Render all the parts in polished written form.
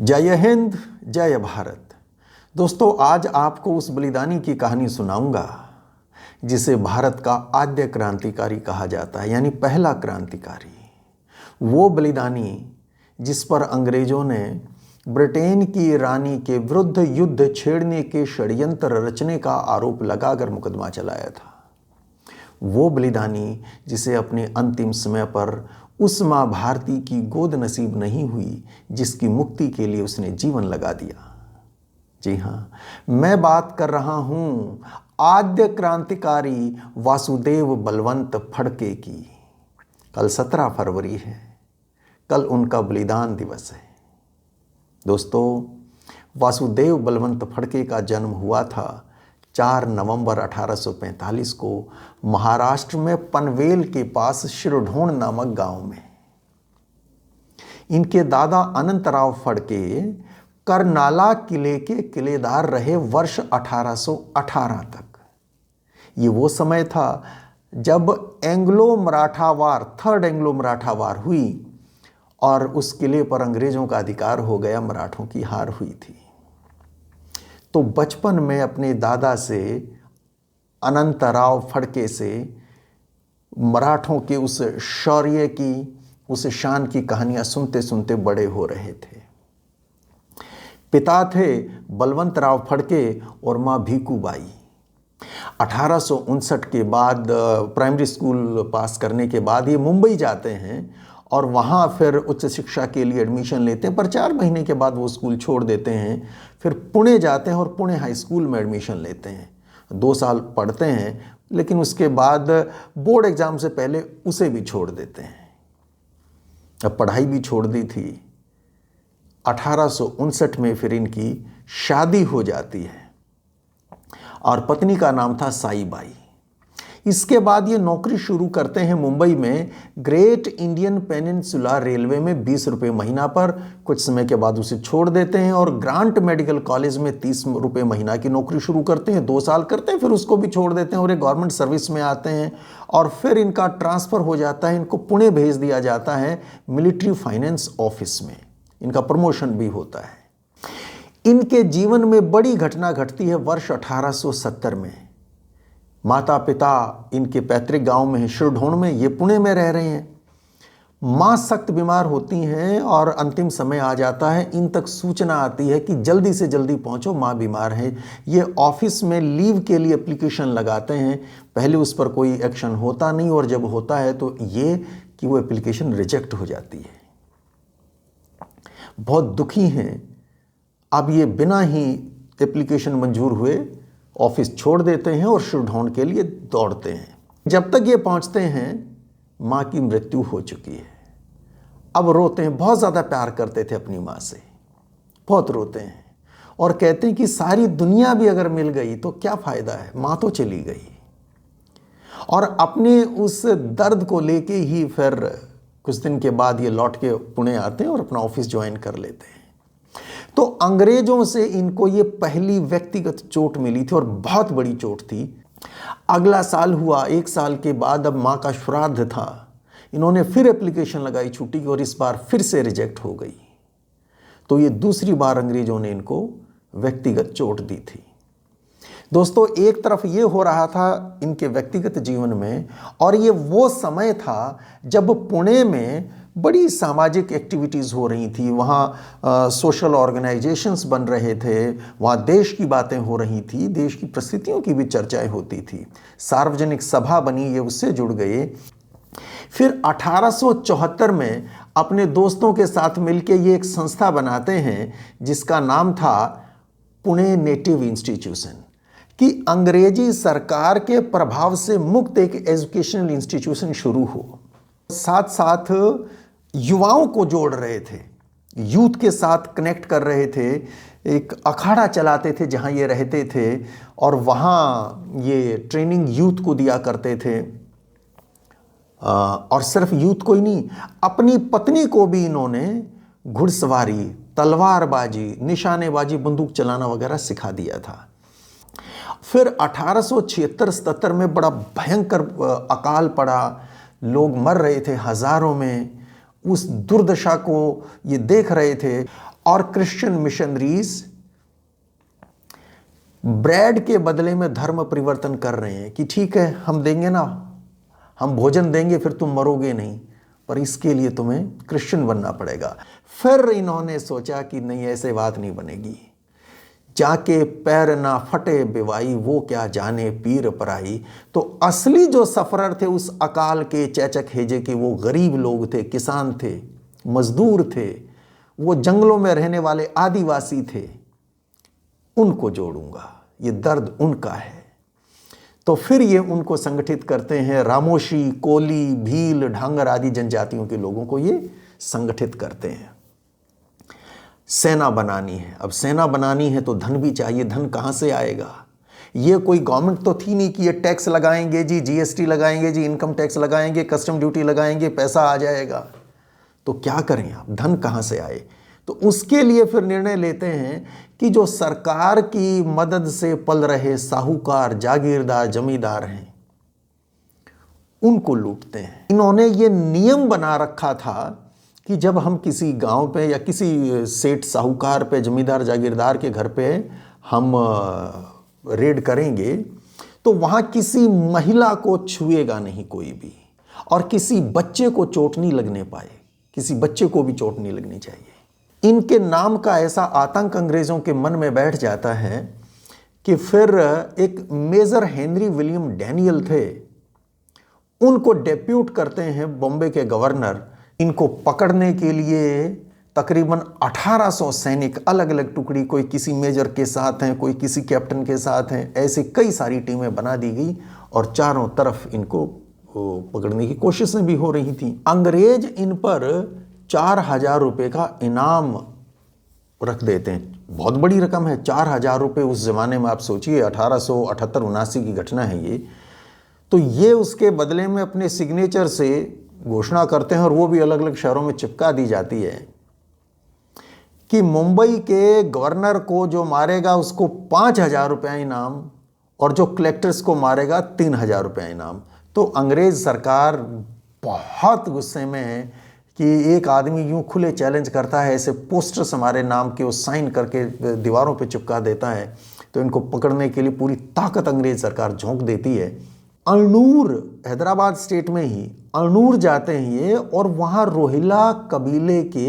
जय हिंद, जय भारत। दोस्तों, आज आपको उस बलिदानी की कहानी सुनाऊंगा जिसे भारत का आद्य क्रांतिकारी कहा जाता है, यानी पहला क्रांतिकारी। वो बलिदानी जिस पर अंग्रेजों ने ब्रिटेन की रानी के विरुद्ध युद्ध छेड़ने के षड्यंत्र रचने का आरोप लगाकर मुकदमा चलाया था। वो बलिदानी जिसे अपने अंतिम समय पर उस माँ भारती की गोद नसीब नहीं हुई जिसकी मुक्ति के लिए उसने जीवन लगा दिया। जी हाँ, मैं बात कर रहा हूँ आद्य क्रांतिकारी वासुदेव बलवंत फड़के की। कल 17 फरवरी है, कल उनका बलिदान दिवस है। दोस्तों, वासुदेव बलवंत फड़के का जन्म हुआ था 4 नवंबर 1845 को महाराष्ट्र में पनवेल के पास शिरढोण नामक गांव में। इनके दादा अनंतराव फड़के करनाला किले के किलेदार रहे वर्ष 1818 तक। ये वो समय था जब एंग्लो मराठा वार, थर्ड एंग्लो मराठा वार हुई और उस किले पर अंग्रेजों का अधिकार हो गया, मराठों की हार हुई थी। तो बचपन में अपने दादा से, अनंतराव फड़के से मराठों के उस शौर्य की, उस शान की कहानियां सुनते सुनते बड़े हो रहे थे। पिता थे बलवंतराव फड़के और माँ भीकूबाई। 1859 के बाद प्राइमरी स्कूल पास करने के बाद ये मुंबई जाते हैं और वहाँ फिर उच्च शिक्षा के लिए एडमिशन लेते हैं, पर 4 महीने के बाद वो स्कूल छोड़ देते हैं। फिर पुणे जाते हैं और पुणे हाई स्कूल में एडमिशन लेते हैं। 2 साल पढ़ते हैं, लेकिन उसके बाद बोर्ड एग्ज़ाम से पहले उसे भी छोड़ देते हैं। अब पढ़ाई भी छोड़ दी थी। 1859 में फिर इनकी शादी हो जाती है और पत्नी का नाम था साईबाई। इसके बाद ये नौकरी शुरू करते हैं मुंबई में ग्रेट इंडियन पेनिनसुला रेलवे में 20 रुपये महीना पर। कुछ समय के बाद उसे छोड़ देते हैं और ग्रांट मेडिकल कॉलेज में 30 रुपये महीना की नौकरी शुरू करते हैं। 2 साल करते हैं, फिर उसको भी छोड़ देते हैं और एक गवर्नमेंट सर्विस में आते हैं। और फिर इनका ट्रांसफ़र हो जाता है, इनको पुणे भेज दिया जाता है मिलिट्री फाइनेंस ऑफिस में। इनका प्रमोशन भी होता है। इनके जीवन में बड़ी घटना घटती है वर्ष 1870 में। माता पिता इनके पैतृक गांव में है शिरढोण में, ये पुणे में रह रहे हैं। माँ सख्त बीमार होती हैं और अंतिम समय आ जाता है। इन तक सूचना आती है कि जल्दी से जल्दी पहुंचो, माँ बीमार है। ये ऑफिस में लीव के लिए एप्लीकेशन लगाते हैं। पहले उस पर कोई एक्शन होता नहीं और जब होता है तो ये कि वो एप्लीकेशन रिजेक्ट हो जाती है। बहुत दुखी हैं। अब ये बिना ही एप्लीकेशन मंजूर हुए ऑफिस छोड़ देते हैं और शिरढोण के लिए दौड़ते हैं। जब तक ये पहुंचते हैं माँ की मृत्यु हो चुकी है। अब रोते हैं, बहुत ज़्यादा प्यार करते थे अपनी माँ से, बहुत रोते हैं और कहते हैं कि सारी दुनिया भी अगर मिल गई तो क्या फ़ायदा है, माँ तो चली गई। और अपने उस दर्द को लेके ही फिर कुछ दिन के बाद ये लौट के पुणे आते हैं और अपना ऑफिस ज्वाइन कर लेते हैं। तो अंग्रेजों से इनको ये पहली व्यक्तिगत चोट मिली थी और बहुत बड़ी चोट थी। अगला साल हुआ, 1 साल के बाद अब माँ का श्राद्ध था। इन्होंने फिर एप्लीकेशन लगाई छुट्टी की और इस बार फिर से रिजेक्ट हो गई। तो ये दूसरी बार अंग्रेजों ने इनको व्यक्तिगत चोट दी थी। दोस्तों, एक तरफ ये हो रहा था इनके व्यक्तिगत जीवन में, और ये वो समय था जब पुणे में बड़ी सामाजिक एक्टिविटीज़ हो रही थी। वहाँ सोशल ऑर्गेनाइजेशंस बन रहे थे, वहाँ देश की बातें हो रही थी, देश की परिस्थितियों की भी चर्चाएं होती थी। सार्वजनिक सभा बनी, ये उससे जुड़ गए। फिर 1874 में अपने दोस्तों के साथ मिलकर ये एक संस्था बनाते हैं जिसका नाम था पुणे नेटिव इंस्टीट्यूशन, कि अंग्रेजी सरकार के प्रभाव से मुक्त एक एजुकेशनल इंस्टीट्यूशन शुरू हो। साथ साथ युवाओं को जोड़ रहे थे, यूथ के साथ कनेक्ट कर रहे थे। एक अखाड़ा चलाते थे जहां ये रहते थे और वहां ये ट्रेनिंग यूथ को दिया करते थे। और सिर्फ यूथ को ही नहीं, अपनी पत्नी को भी इन्होंने घुड़सवारी, तलवारबाजी, निशानेबाजी, बंदूक चलाना वगैरह सिखा दिया था। फिर 1876-77 में बड़ा भयंकर अकाल पड़ा, लोग मर रहे थे हजारों में। उस दुर्दशा को ये देख रहे थे और क्रिश्चियन मिशनरीज ब्रेड के बदले में धर्म परिवर्तन कर रहे हैं कि ठीक है हम देंगे ना, हम भोजन देंगे, फिर तुम मरोगे नहीं, पर इसके लिए तुम्हें क्रिश्चियन बनना पड़ेगा। फिर इन्होंने सोचा कि नहीं, ऐसे बात नहीं बनेगी, जाके पैर ना फटे बेवाई वो क्या जाने पीर पराई। तो असली जो सफरर थे उस अकाल के, चैचक हेजे के, वो गरीब लोग थे, किसान थे, मजदूर थे, वो जंगलों में रहने वाले आदिवासी थे, उनको जोड़ूंगा, ये दर्द उनका है। तो फिर ये उनको संगठित करते हैं, रामोशी, कोली, भील, ढांगर आदि जनजातियों के लोगों को ये संगठित करते हैं। सेना बनानी है, अब सेना बनानी है तो धन भी चाहिए, धन कहाँ से आएगा? ये कोई गवर्नमेंट तो थी नहीं कि ये टैक्स लगाएंगे जी, जीएसटी लगाएंगे जी, इनकम टैक्स लगाएंगे, कस्टम ड्यूटी लगाएंगे, पैसा आ जाएगा। तो क्या करें आप, धन कहाँ से आए? तो उसके लिए फिर निर्णय लेते हैं कि जो सरकार की मदद से पल रहे साहूकार, जागीरदार, जमींदार हैं, उनको लूटते हैं। इन्होंने ये नियम बना रखा था कि जब हम किसी गांव पे या किसी सेठ, साहूकार पे, जमींदार, जागीरदार के घर पे हम रेड करेंगे तो वहाँ किसी महिला को छुएगा नहीं कोई भी, और किसी बच्चे को चोट नहीं लगने पाए, किसी बच्चे को भी चोट नहीं लगनी चाहिए। इनके नाम का ऐसा आतंक अंग्रेज़ों के मन में बैठ जाता है कि फिर एक मेजर हेनरी विलियम डैनियल थे, उनको डेप्यूट करते हैं बॉम्बे के गवर्नर, इनको पकड़ने के लिए तकरीबन 1800 सैनिक, अलग अलग टुकड़ी, कोई किसी मेजर के साथ हैं, कोई किसी कैप्टन के साथ हैं, ऐसे कई सारी टीमें बना दी गई और चारों तरफ इनको पकड़ने की कोशिशें भी हो रही थी। अंग्रेज इन पर 4000 रुपये का इनाम रख देते हैं। बहुत बड़ी रकम है 4000 रुपये उस ज़माने में, आप सोचिए 1878-79 की घटना है ये। तो ये उसके बदले में अपने सिग्नेचर से घोषणा करते हैं, और वो भी अलग अलग शहरों में चिपका दी जाती है कि मुंबई के गवर्नर को जो मारेगा उसको 5000 रुपया इनाम, और जो कलेक्टर्स को मारेगा 3000 रुपया इनाम। तो अंग्रेज सरकार बहुत गुस्से में है कि एक आदमी यूं खुले चैलेंज करता है, ऐसे पोस्टर्स हमारे नाम के वो साइन करके दीवारों पे चिपका देता है, तो इनको पकड़ने के लिए पूरी ताकत अंग्रेज सरकार झोंक देती है। अल्नूर, हैदराबाद स्टेट में ही अल्नूर जाते हैं ये, और वहाँ रोहिला कबीले के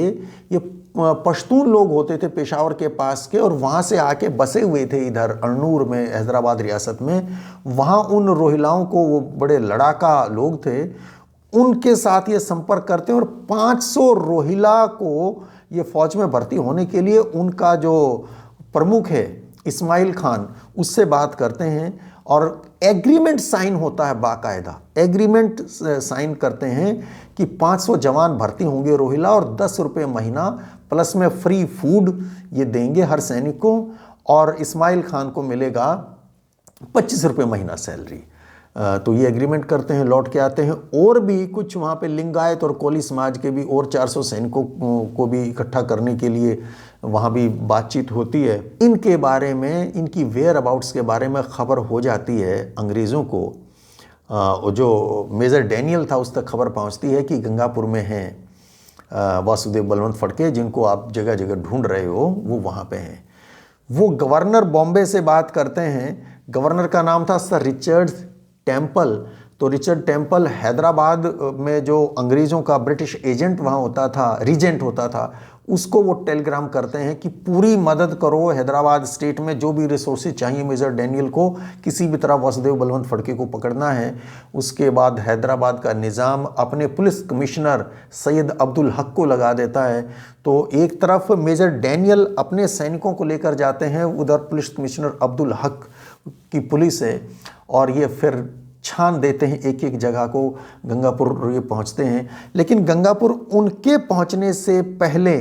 ये पश्तून लोग होते थे पेशावर के पास के, और वहाँ से आके बसे हुए थे इधर अल्नूर में, हैदराबाद रियासत में। वहाँ उन रोहिलाओं को, वो बड़े लड़ाका लोग थे, उनके साथ ये संपर्क करते हैं और 500 रोहिला को ये फौज में भर्ती होने के लिए उनका जो प्रमुख है इस्माइल खान, उससे बात करते हैं, और एग्रीमेंट साइन होता है, बाकायदा एग्रीमेंट साइन करते हैं कि 500 जवान भर्ती होंगे रोहिला, और 10 रुपये महीना प्लस में फ्री फूड ये देंगे हर सैनिक को, और इस्माइल खान को मिलेगा 25 रुपये महीना सैलरी। तो ये एग्रीमेंट करते हैं, लौट के आते हैं, और भी कुछ वहाँ पे लिंगायत और कोली समाज के भी और 400 सैनिकों को भी इकट्ठा करने के लिए वहाँ भी बातचीत होती है। इनके बारे में, इनकी वेयर अबाउट्स के बारे में खबर हो जाती है अंग्रेज़ों को। जो मेजर डैनियल था उस तक खबर पहुँचती है कि गंगापुर में हैं वासुदेव बलवंत फड़के, जिनको आप जगह जगह ढूंढ रहे हो, वो वहाँ पे हैं। वो गवर्नर बॉम्बे से बात करते हैं, गवर्नर का नाम था सर रिचर्ड टेम्पल। तो रिचर्ड टेम्पल हैदराबाद में जो अंग्रेज़ों का ब्रिटिश एजेंट वहाँ होता था, रीजेंट होता था, उसको वो टेलीग्राम करते हैं कि पूरी मदद करो, हैदराबाद स्टेट में जो भी रिसोर्सेज चाहिए मेजर डैनियल को, किसी भी तरह वासुदेव बलवंत फड़के को पकड़ना है। उसके बाद हैदराबाद का निज़ाम अपने पुलिस कमिश्नर सैयद अब्दुल हक को लगा देता है। तो एक तरफ मेजर डैनियल अपने सैनिकों को लेकर जाते हैं, उधर पुलिस कमिश्नर अब्दुल हक की पुलिस है, और ये फिर छान देते हैं एक एक जगह को। गंगापुर ये पहुंचते हैं, लेकिन गंगापुर उनके पहुंचने से पहले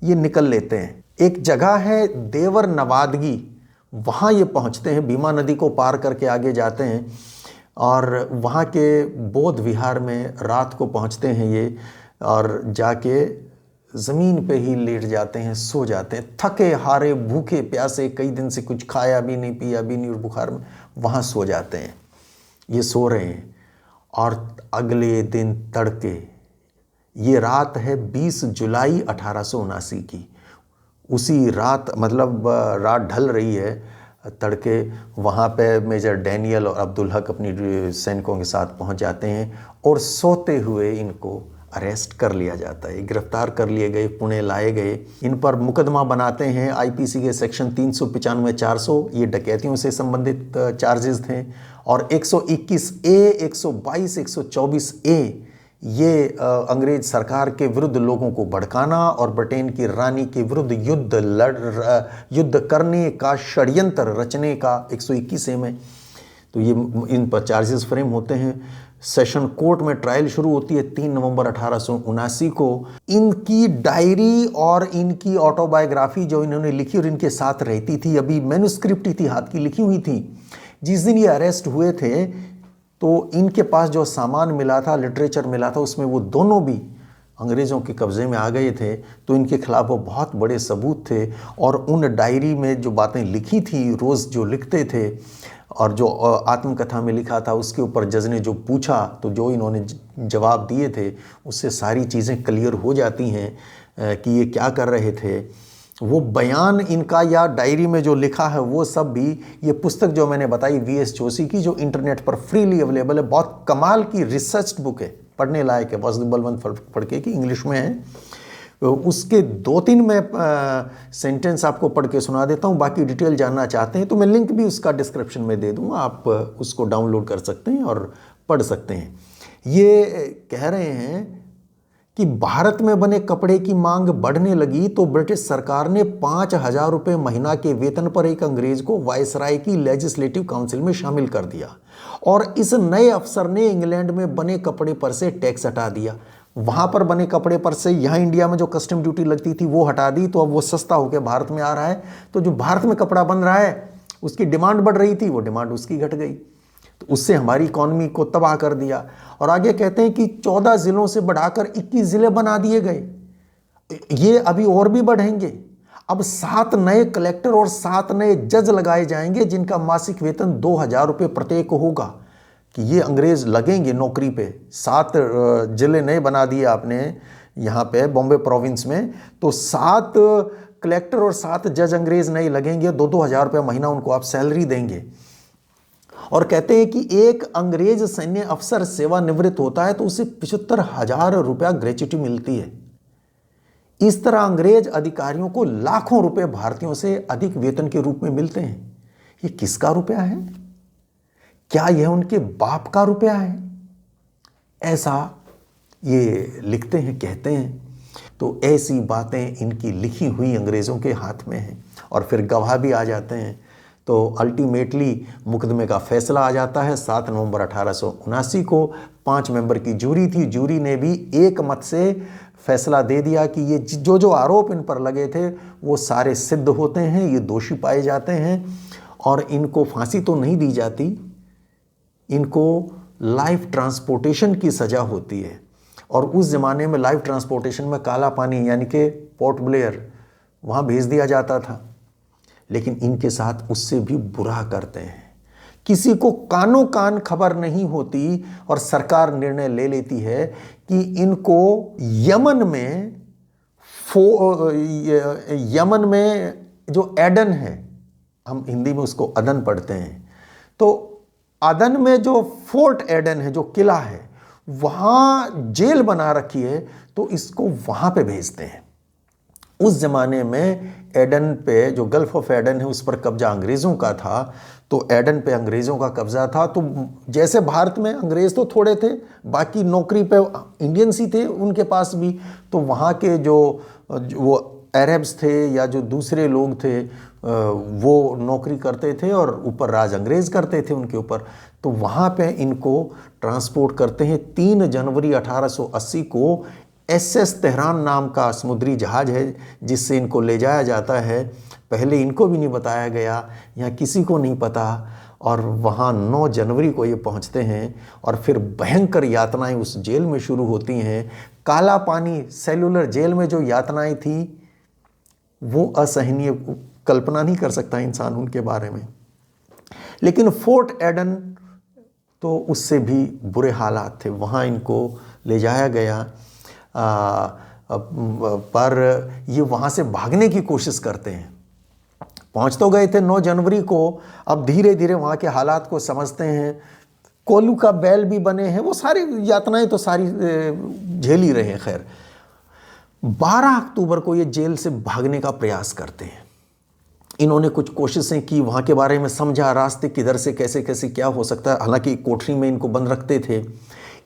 ये निकल लेते हैं। एक जगह है देवर नवादगी, वहाँ ये पहुंचते हैं, भीमा नदी को पार करके आगे जाते हैं, और वहाँ के बौद्ध विहार में रात को पहुंचते हैं ये, और जाके ज़मीन पे ही लेट जाते हैं, सो जाते हैं, थके हारे भूखे प्यासे, कई दिन से कुछ खाया भी नहीं, पिया भी नहीं, और बुखार में वहाँ सो जाते हैं। ये सो रहे हैं, और अगले दिन तड़के, ये रात है 20 जुलाई 1879 की, उसी रात, मतलब रात ढल रही है, तड़के वहाँ पे मेजर डैनियल और अब्दुल हक अपनी सैनिकों के साथ पहुँच जाते हैं और सोते हुए इनको अरेस्ट कर लिया जाता है, गिरफ्तार कर लिए गए, पुणे लाए गए। इन पर मुकदमा बनाते हैं आईपीसी के सेक्शन 395 400, ये डकैतियों से संबंधित चार्जेस थे, और 121 ए, 122, 124 ए ये अंग्रेज सरकार के विरुद्ध लोगों को भड़काना और ब्रिटेन की रानी के विरुद्ध युद्ध करने का षड्यंत्र रचने का 121 ए में, तो ये इन पर चार्जेस फ्रेम होते हैं। सेशन कोर्ट में ट्रायल शुरू होती है 3 नवंबर 1879 को। इनकी डायरी और इनकी ऑटोबायोग्राफी जो इन्होंने लिखी और इनके साथ रहती थी, अभी मैन्युस्क्रिप्ट ही थी, हाथ की लिखी हुई थी। जिस दिन ये अरेस्ट हुए थे तो इनके पास जो सामान मिला था, लिटरेचर मिला था, उसमें वो दोनों भी अंग्रेज़ों के कब्ज़े में आ गए थे, तो इनके खिलाफ वो बहुत बड़े सबूत थे। और उन डायरी में जो बातें लिखी थी, रोज़ जो लिखते थे, और जो आत्मकथा में लिखा था, उसके ऊपर जज ने जो पूछा तो जो इन्होंने जवाब दिए थे, उससे सारी चीज़ें क्लियर हो जाती हैं कि ये क्या कर रहे थे। वो बयान इनका या डायरी में जो लिखा है वो सब भी, ये पुस्तक जो मैंने बताई वीएस जोशी की, जो इंटरनेट पर फ्रीली अवेलेबल है, बहुत कमाल की रिसर्च बुक है, पढ़ने लायक है। वासुदेव बलवंत फड़के की इंग्लिश में है। उसके 2-3 मैं सेंटेंस आपको पढ़ के सुना देता हूँ। बाकी डिटेल जानना चाहते हैं तो मैं लिंक भी उसका डिस्क्रिप्शन में दे दूँगा, आप उसको डाउनलोड कर सकते हैं और पढ़ सकते हैं। ये कह रहे हैं कि भारत में बने कपड़े की मांग बढ़ने लगी तो ब्रिटिश सरकार ने 5,000 रुपये महीना के वेतन पर एक अंग्रेज को वायसराय की लेजिस्लेटिव काउंसिल में शामिल कर दिया, और इस नए अफसर ने इंग्लैंड में बने कपड़े पर से टैक्स हटा दिया। वहाँ पर बने कपड़े पर से यहाँ इंडिया में जो कस्टम ड्यूटी लगती थी वो हटा दी, तो अब वो सस्ता होकर भारत में आ रहा है। तो जो भारत में कपड़ा बन रहा है उसकी डिमांड बढ़ रही थी, वो डिमांड उसकी घट गई, तो उससे हमारी इकॉनमी को तबाह कर दिया। और आगे कहते हैं कि 14 ज़िलों से बढ़ाकर 21 ज़िले बना दिए गए, ये अभी और भी बढ़ेंगे। अब 7 नए कलेक्टर और 7 नए जज लगाए जाएंगे जिनका मासिक वेतन 2,000 रुपये प्रत्येक होगा, कि ये अंग्रेज लगेंगे नौकरी पे। 7 ज़िले नए बना दिए आपने यहाँ पे बॉम्बे प्रोविंस में, तो 7 कलेक्टर और 7 जज अंग्रेज नए लगेंगे, 2-2 हज़ार रुपये महीना उनको आप सैलरी देंगे। और कहते हैं कि एक अंग्रेज सैन्य अफसर सेवानिवृत्त होता है तो उसे 75,000 रुपया ग्रेच्युटी मिलती है। इस तरह अंग्रेज अधिकारियों को लाखों रुपए भारतीयों से अधिक वेतन के रूप में मिलते हैं। ये किसका रुपया है? क्या यह उनके बाप का रुपया है? ऐसा ये लिखते हैं, कहते हैं। तो ऐसी बातें इनकी लिखी हुई अंग्रेज़ों के हाथ में हैं, और फिर गवाह भी आ जाते हैं। तो अल्टीमेटली मुकदमे का फैसला आ जाता है 7 नवंबर 1879 को। 5 मेंबर की जूरी थी, जूरी ने भी एक मत से फैसला दे दिया कि ये जो आरोप इन पर लगे थे वो सारे सिद्ध होते हैं, ये दोषी पाए जाते हैं, और इनको फांसी तो नहीं दी जाती, इनको लाइफ ट्रांसपोर्टेशन की सज़ा होती है। और उस ज़माने में लाइफ ट्रांसपोर्टेशन में काला पानी यानी कि पोर्ट ब्लेयर वहाँ भेज दिया जाता था, लेकिन इनके साथ उससे भी बुरा करते हैं। किसी को कानो कान खबर नहीं होती और सरकार निर्णय ले लेती है कि इनको यमन में जो एडन है, हम हिंदी में उसको अदन पढ़ते हैं, तो अदन में जो फोर्ट एडन है, जो किला है, वहाँ जेल बना रखी है, तो इसको वहाँ पे भेजते हैं। उस ज़माने में एडन पे, जो गल्फ ऑफ एडन है, उस पर कब्जा अंग्रेज़ों का था, तो एडन पे अंग्रेज़ों का कब्जा था। तो जैसे भारत में अंग्रेज़ तो थोड़े थे, बाकी नौकरी पे इंडियंस ही थे उनके पास भी, तो वहाँ के जो वो अरब्स थे या जो दूसरे लोग थे वो नौकरी करते थे और ऊपर राज अंग्रेज़ करते थे उनके ऊपर। तो वहाँ पे इनको ट्रांसपोर्ट करते हैं। 3 जनवरी 1880 को SS तेहरान नाम का समुद्री जहाज़ है जिससे इनको ले जाया जाता है। पहले इनको भी नहीं बताया गया, यहाँ किसी को नहीं पता, और वहाँ 9 जनवरी को ये पहुँचते हैं। और फिर भयंकर यातनाएं उस जेल में शुरू होती हैं। काला पानी सेलुलर जेल में जो यातनाएं थी वो असहनीय, कल्पना नहीं कर सकता इंसान उनके बारे में। लेकिन फोर्ट एडन तो उससे भी बुरे हालात थे, वहाँ इनको ले जाया गया। पर ये वहाँ से भागने की कोशिश करते हैं। पहुँच तो गए थे 9 जनवरी को, अब धीरे धीरे वहाँ के हालात को समझते हैं। कोल्लू का बैल भी बने हैं, वो सारी यातनाएं तो सारी झेल ही रहे हैं। खैर 12 अक्टूबर को ये जेल से भागने का प्रयास करते हैं। इन्होंने कुछ कोशिशें की, वहाँ के बारे में समझा, रास्ते किधर से कैसे कैसे क्या हो सकता है। हालांकि कोठरी में इनको बंद रखते थे।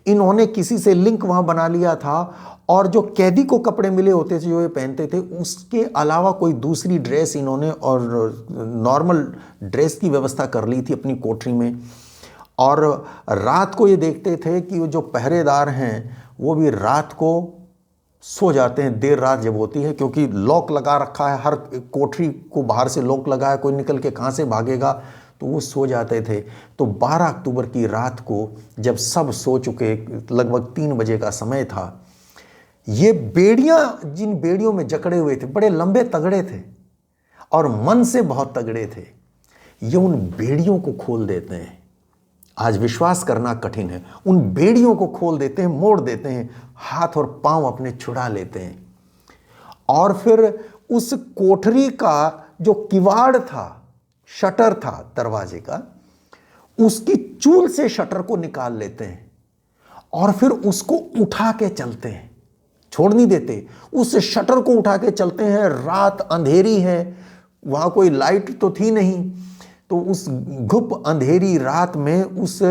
इन्होंने किसी से लिंक वहाँ बना लिया था और जो कैदी को कपड़े मिले होते थे जो ये पहनते थे, उसके अलावा कोई दूसरी ड्रेस इन्होंने और नॉर्मल ड्रेस की व्यवस्था कर ली थी अपनी कोठरी में। और रात को ये देखते थे कि वो जो पहरेदार हैं वो भी रात को सो जाते हैं, देर रात जब होती है, क्योंकि लॉक लगा रखा है, हर कोठरी को बाहर से लॉक लगा है, कोई निकल के कहाँ से भागेगा, तो वो सो जाते थे। तो 12 अक्टूबर की रात को जब सब सो चुके, लगभग 3 बजे का समय था, ये बेड़ियाँ जिन बेड़ियों में जकड़े हुए थे, बड़े लंबे तगड़े थे और मन से बहुत तगड़े थे, ये उन बेड़ियों को खोल देते हैं। आज विश्वास करना कठिन है। उन बेड़ियों को खोल देते हैं, मोड़ देते हैं, हाथ और पांव अपने छुड़ा लेते हैं और फिर उस कोठरी का जो किवाड़ था, शटर था दरवाजे का, उसकी चूल से शटर को निकाल लेते हैं और फिर उसको उठा के चलते हैं, छोड़ नहीं देते। उस शटर को उठा के चलते हैं। रात अंधेरी है, वहां कोई लाइट तो थी नहीं, तो उस घुप अंधेरी रात में उस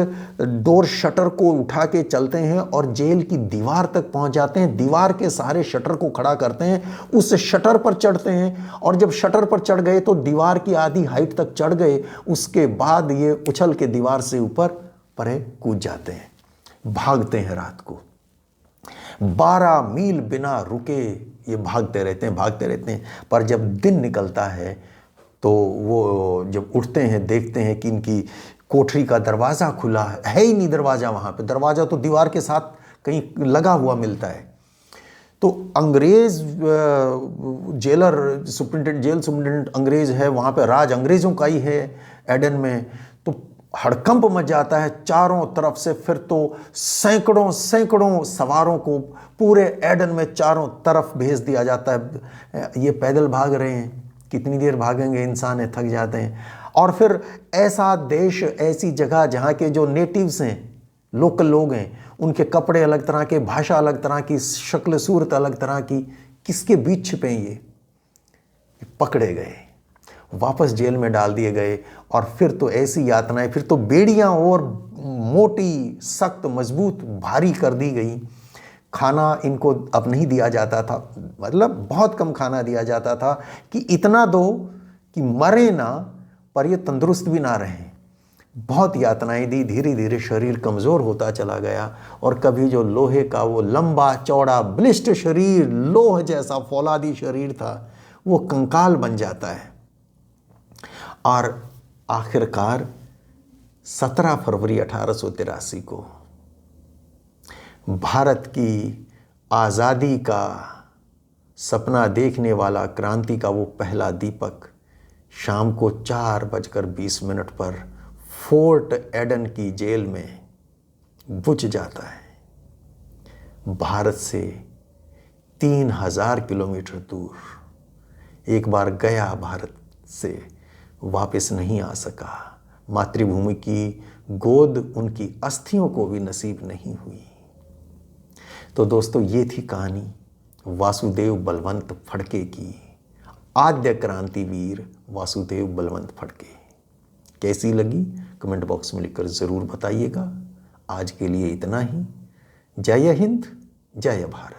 डोर शटर को उठा के चलते हैं और जेल की दीवार तक पहुंच जाते हैं। दीवार के सहारे शटर को खड़ा करते हैं, उस शटर पर चढ़ते हैं और जब शटर पर चढ़ गए तो दीवार की आधी हाइट तक चढ़ गए। उसके बाद ये उछल के दीवार से ऊपर परे कूद जाते हैं, भागते हैं। रात को 12 मील बिना रुके ये भागते रहते हैं। पर जब दिन निकलता है तो वो जब उठते हैं देखते हैं कि इनकी कोठरी का दरवाज़ा खुला है ही नहीं। दरवाज़ा वहाँ पे, दरवाज़ा तो दीवार के साथ कहीं लगा हुआ मिलता है। तो अंग्रेज़ जेलर सुप्रिंटेंडेंट, जेल सुप्रिंटेंडेंट अंग्रेज़ है, वहाँ पे राज अंग्रेज़ों का ही है एडन में। तो हड़कंप मच जाता है चारों तरफ से। फिर तो सैकड़ों सवारों को पूरे एडन में चारों तरफ भेज दिया जाता है। ये पैदल भाग रहे हैं, कितनी देर भागेंगे, इंसान है, थक जाते हैं। और फिर ऐसा देश, ऐसी जगह जहाँ के जो नेटिव्स हैं, लोकल लोग हैं, उनके कपड़े अलग तरह के, भाषा अलग तरह की, शक्ल सूरत अलग तरह की, किसके बीच छिपे ये पकड़े गए, वापस जेल में डाल दिए गए। और फिर तो ऐसी यातनाएं, फिर तो बेड़ियाँ और मोटी, सख्त, मजबूत, भारी कर दी गई। खाना इनको अब नहीं दिया जाता था, मतलब बहुत कम खाना दिया जाता था कि इतना दो कि मरे ना पर ये तंदुरुस्त भी ना रहें। बहुत यातनाएं दी, धीरे धीरे शरीर कमज़ोर होता चला गया और कभी जो लोहे का वो लंबा चौड़ा बलिष्ठ शरीर, लोह जैसा फौलादी शरीर था, वो कंकाल बन जाता है। और आखिरकार 17 फरवरी 1883 को भारत की आज़ादी का सपना देखने वाला क्रांति का वो पहला दीपक शाम को 4:20 पर फोर्ट एडन की जेल में बुझ जाता है। भारत से 3000 किलोमीटर दूर। एक बार गया भारत से, वापस नहीं आ सका। मातृभूमि की गोद उनकी अस्थियों को भी नसीब नहीं हुई। तो दोस्तों, ये थी कहानी वासुदेव बलवंत फड़के की, आद्य क्रांतिवीर वासुदेव बलवंत फड़के। कैसी लगी कमेंट बॉक्स में लिखकर ज़रूर बताइएगा। आज के लिए इतना ही। जय हिंद, जय भारत।